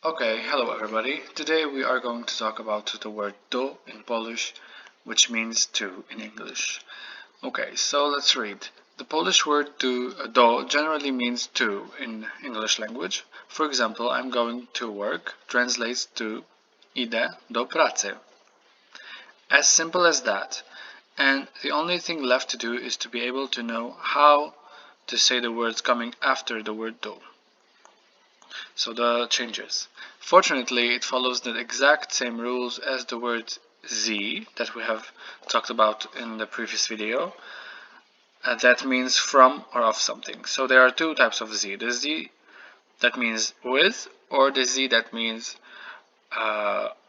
Okay, hello everybody. Today we are going to talk about the word do in Polish, which means to in English. Okay, so let's read. The Polish word do generally means to in English language. For example, I'm going to work translates to idę do pracy. As simple as that. And the only thing left to do is to be able to know how to say the words coming after the word do. So the changes. Fortunately, it follows the exact same rules as the word z that we have talked about in the previous video. That means from or of something. So there are two types of z. The z that means with, or the z that means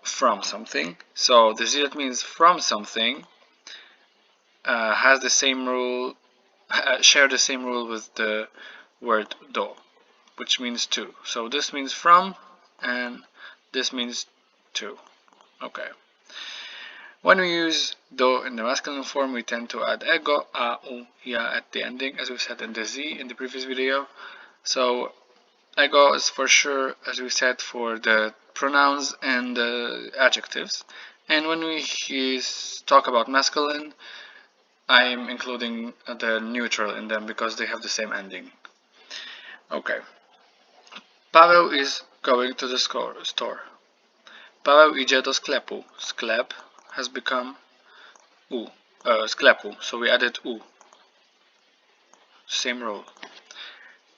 from something. So the z that means from something has the same rule, share the same rule with the word do, which means to. So this means from and this means to. Okay. When we use do in the masculine form, we tend to add ego, a, u, ja at the ending, as we said in the z in the previous video. So ego is for sure, as we said, for the pronouns and the adjectives. And when we talk about masculine, I'm including the neutral in them because they have the same ending. Okay. Paweł is going to the store. Paweł idzie do sklepu. Sklep has become sklepu, so we added u. Same rule.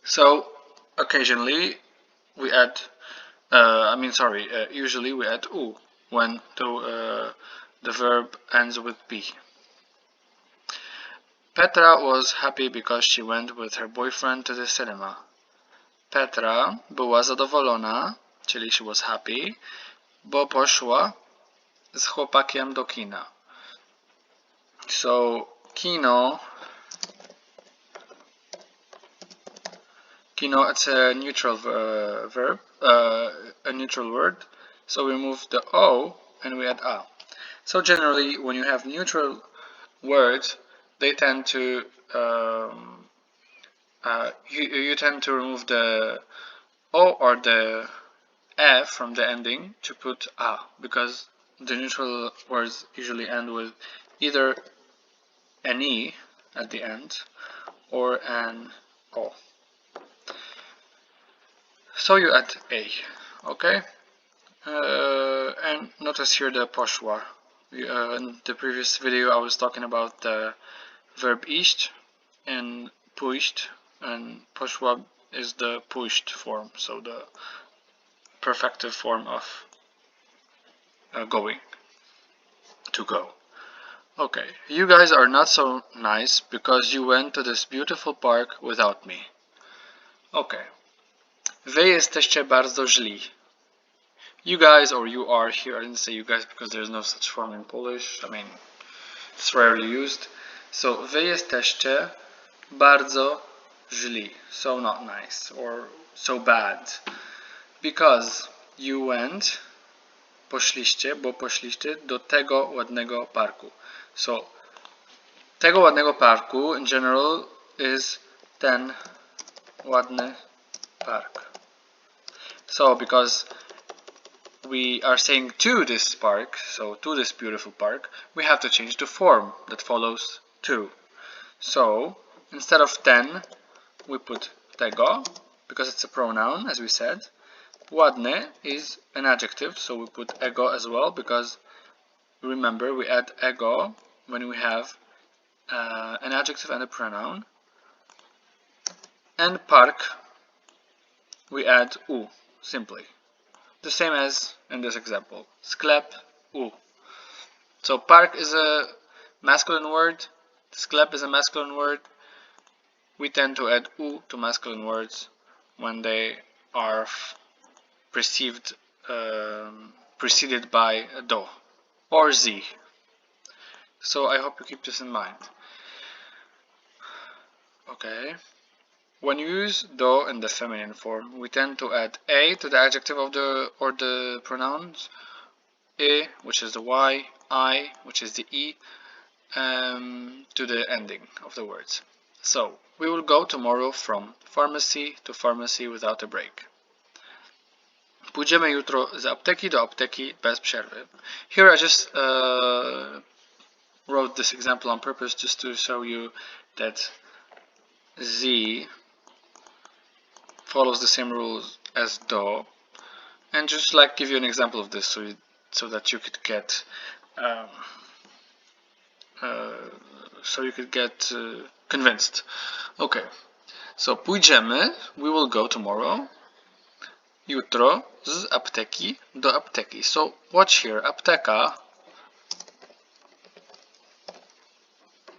So occasionally we add, usually we add u when the verb ends with b. Petra was happy because she went with her boyfriend to the cinema. Petra była zadowolona, czyli she was happy, bo poszła z chłopakiem do kina. So kino, it's a neutral verb, a neutral word. So we remove the o and we add a. So generally, when you have neutral words, they tend to you tend to remove the o or the e from the ending to put a, because the neutral words usually end with either an e at the end or an o. So you add a, okay? And notice here the poszła. In the previous video I was talking about the verb iść and pójść, and poszła is the pójść form, so the perfective form of going, to go. Okay, you guys are not so nice because you went to this beautiful park without me. Okay. Wy jesteście bardzo źli. You guys, or you are here, I didn't say you guys because there's no such form in Polish. I mean, it's rarely used. So, wy jesteście bardzo źli. So not nice, or so bad. Because you went, poszliście, bo poszliście do tego ładnego parku. So, tego ładnego parku in general is ten ładny park. So, because we are saying to this park, so to this beautiful park, we have to change the form that follows to. So, instead of ten, we put tego, because it's a pronoun, as we said. Ładny is an adjective, so we put ego as well, because remember, we add ego when we have an adjective and a pronoun. And park, we add u, simply. The same as in this example. Sklep, u. So park is a masculine word, sklep is a masculine word. We tend to add u to masculine words when they are preceded by do or z. So I hope you keep this in mind. Okay. When you use do in the feminine form, we tend to add a to the adjective of the pronouns, I, which is the y, I, which is the e, to the ending of the words. So we will go tomorrow from pharmacy to pharmacy without a break. Pójdziemy jutro z apteki do apteki bez przerwy. Here I just wrote this example on purpose just to show you that Z follows the same rules as do, and just like give you an example of this so that you could get convinced. Okay, so pójdziemy, we will go tomorrow, jutro z apteki do apteki. So watch here, apteka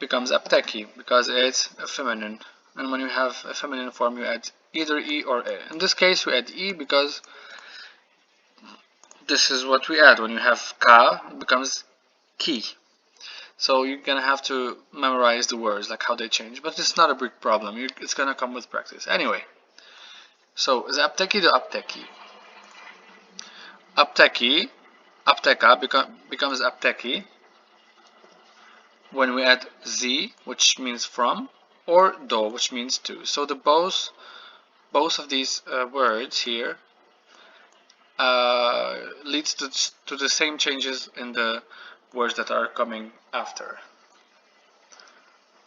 becomes apteki because it's a feminine, and when you have a feminine form you add either e or a. In this case we add e because this is what we add. When you have ka, it becomes ki. So you're gonna have to memorize the words, like how they change, but it's not a big problem. It's gonna come with practice. Anyway, so z apteki do apteki. Apteki, apteka becomes apteki when we add z, which means from, or do, which means to. So the both of these words here leads to the same changes in the words that are coming after.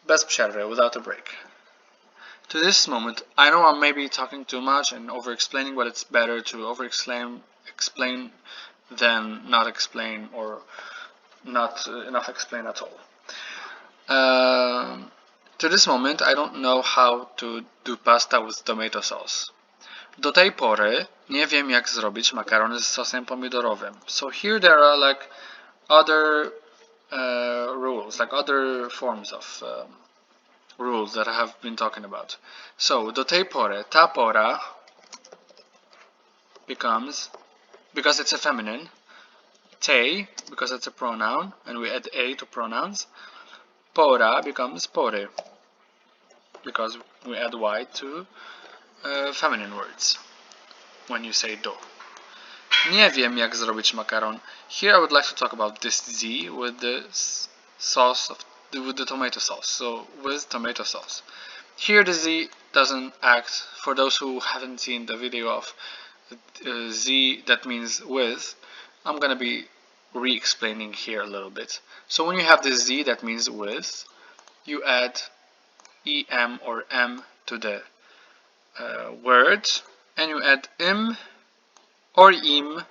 Bez przerwy, without a break. To this moment, I know I'm maybe talking too much and over-explaining, but it's better to explain than not explain or not enough explain at all. To this moment, I don't know how to do pasta with tomato sauce. Do tej pory nie wiem, jak zrobić makarony z sosem pomidorowym. So here there are like other rules, like other forms of rules that I have been talking about. So do tej pory, ta pora becomes, because it's a feminine, tej because it's a pronoun and we add a to pronouns. Pora becomes pory because we add y to feminine words when you say do. Nie wiem, jak zrobić makaron. Here I would like to talk about this z with the sauce with the tomato sauce. So with tomato sauce. Here the z doesn't act. For those who haven't seen the video of z that means with, I'm gonna be re-explaining here a little bit. So when you have this z that means with, you add em or m to the word, and you add im or im.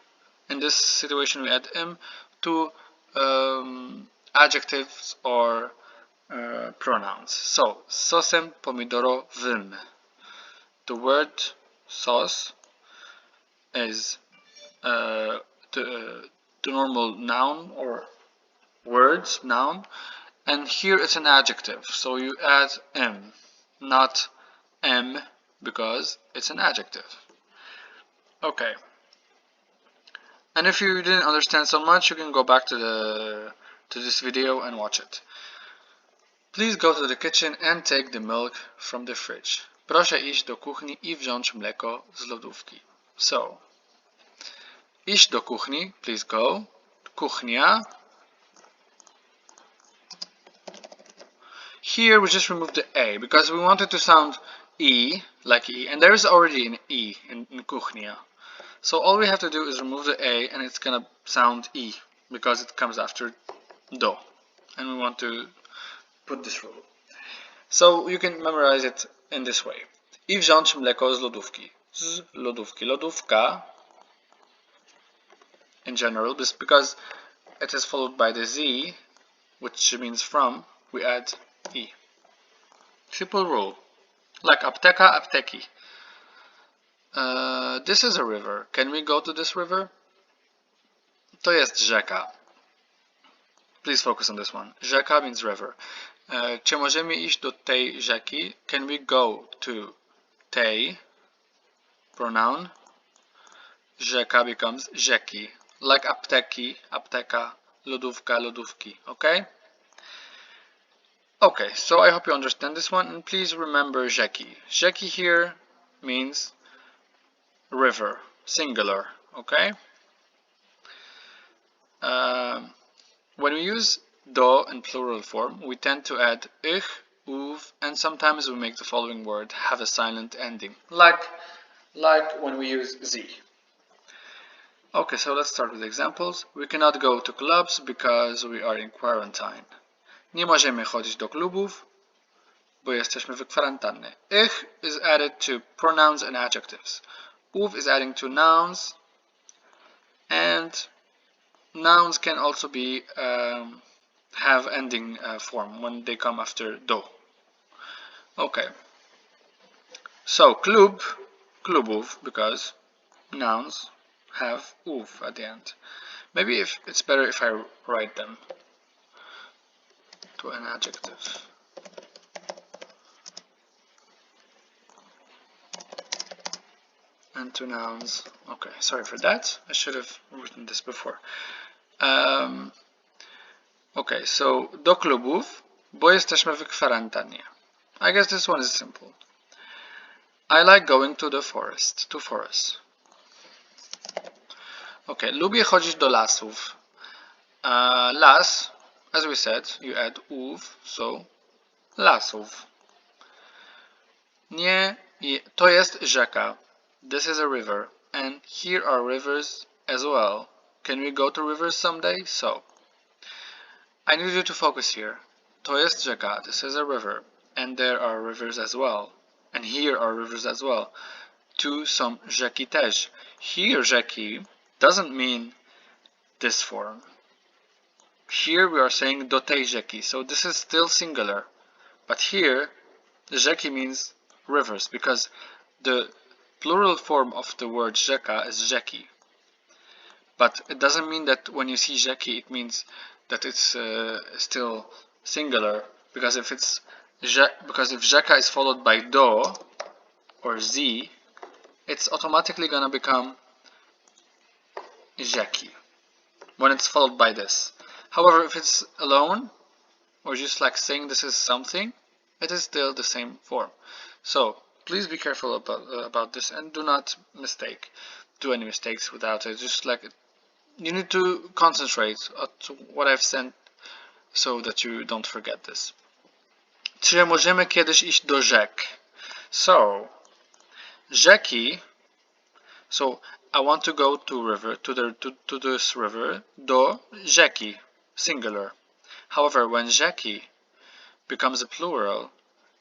In this situation we add im to adjectives or pronouns. So sosem pomidorowym. The word sauce is the normal noun or words noun, and here it's an adjective, so you add m, not m, because it's an adjective. Okay, and if you didn't understand so much, you can go back to this video and watch it. Please go to the kitchen and take the milk from the fridge. Proszę iść do kuchni i wziąć mleko z lodówki. So, iść do kuchni, please go. Kuchnia. Here we just removed the a because we wanted to sound e, like e, and there is already an e in kuchnia. So all we have to do is remove the a and it's gonna sound e because it comes after do. And we want to put this rule. So you can memorize it in this way. I wziąć mleko z lodówki. Z lodówki. Lodówka in general, because it is followed by the z, which means from, we add e. Simple rule. Like apteka, apteki. This is a river. Can we go to this river? To jest rzeka. Please focus on this one. Rzeka means river. Czy możemy iść do tej rzeki? Can we go to tej? Pronoun. Rzeka becomes rzeki. Like apteki, apteka, lodówka, lodówki. Okay? Okay, so I hope you understand this one, and please remember rzeki. Rzeki here means river, singular. Okay? When we use do in plural form, we tend to add ich, uv, and sometimes we make the following word have a silent ending, like when we use z. Okay, so let's start with examples. We cannot go to clubs because we are in quarantine. Nie możemy chodzić do klubów, bo jesteśmy w kwarantannie. Ich is added to pronouns and adjectives. Ów is adding to nouns, and nouns can also be have ending form when they come after do. Okay. So klub, klubów, because nouns have ów at the end. Maybe if it's better if I write them to an adjective. And to nouns. Okay, sorry for that. I should have written this before. Okay, so do klubów, bo jesteśmy w kwarantannie. I guess this one is simple. I like going to the forest, to forest. Okay, lubię chodzić do lasów. Las, as we said, you add ów, so lasów. Nie, to jest rzeka. This is a river, and here are rivers as well. Can we go to rivers someday? So, I need you to focus here. To jest rzeka, this is a river, and there are rivers as well. And here are rivers as well. Tu są rzeki też. Here rzeki doesn't mean this form. Here we are saying do tej rzeki, so this is still singular. But here, rzeki means rivers, because the plural form of the word rzeka is rzeki. But it doesn't mean that when you see rzeki, it means that it's still singular, because if rzeka is followed by do or z, it's automatically gonna become rzeki when it's followed by this. However, if it's alone, or just like saying this is something, it is still the same form. So please be careful about this, and do not do any mistakes without it. Just like you need to concentrate on what I've said so that you don't forget this. Czy możemy kiedyś iść do rzek? So rzeki. So I want to go to this river. Do rzeki, singular. However, when rzeki becomes a plural,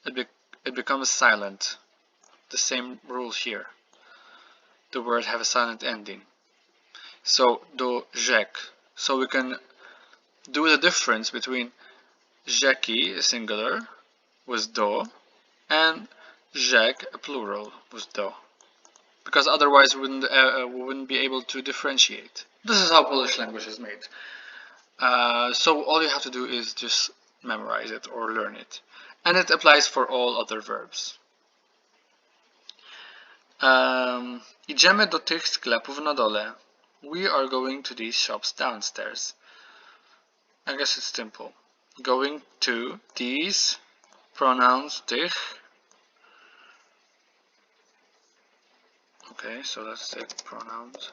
it becomes silent. The same rule here. The word have a silent ending. So do rzek. So we can do the difference between rzeki, singular, with do, and rzek, a plural, with do. Because otherwise we wouldn't be able to differentiate. This is how Polish language is made. So all you have to do is just memorize it or learn it. And it applies for all other verbs. Idziemy do tych sklepów na dole. We are going to these shops downstairs. I guess it's simple. Going to these pronouns tych. Okay, so let's take pronouns.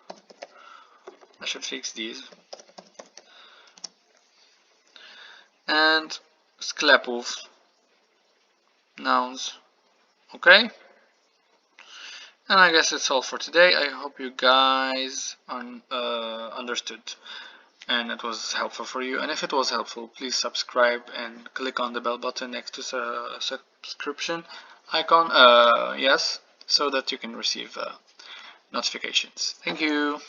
I should fix these. And sklepów, nouns. Okay? And I guess it's all for today. I hope you guys understood and it was helpful for you. And if it was helpful, please subscribe and click on the bell button next to subscription icon. Yes, so that you can receive notifications. Thank you.